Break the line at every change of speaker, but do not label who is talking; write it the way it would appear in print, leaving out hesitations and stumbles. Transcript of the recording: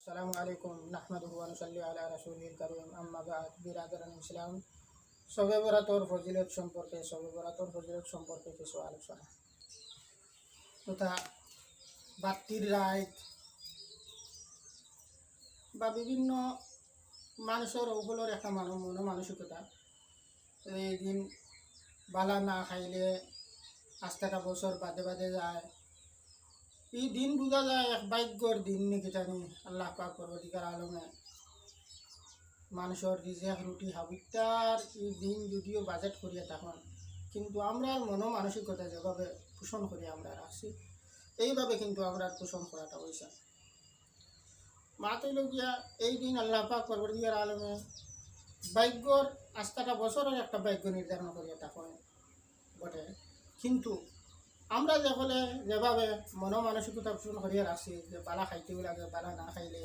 আসসালামু আলাইকুম নাহমাদুহু ওয়া নুসাল্লি আলা রাসূলিল কারীম আম্মা বা'দ বিরাদারান ইসলাম শবে বরাতর ফজিলত সম্পর্কে কিছু আলোচনা তথা বাত্তির রাত বা বিভিন্ন মানুষের ওগুলোর একটা মানসিকতা এই দিন বালা না খাইলে আস্থাটা বছর বাদে বাদে যায়। এই দিন বোঝা যায় এক ভাগ্যর দিন নাকি জানি আল্লাহ পাক পরবর্তীকার আলমে মানুষের রিজেক রুটি হাবিতার এই দিন যদিও বাজেট করিয়া তখন কিন্তু আমরা মানসিকতা যেভাবে পোষণ করি আমরা রাখছি এইভাবে কিন্তু আমরা পোষণ করাটা হয়েছে মাতইল গিয়া এই দিন আল্লাহ পাক পরবর্তীকার আলমে ভাগ্যর আস্থাটা বছরের একটা ভাগ্য নির্ধারণ করিয়া তখন বটে। কিন্তু আমরা যেভাবে মানসিকতা পোষণ করিয়া রাখছি যে বালা খাইতেও লাগে বালা না খাইলে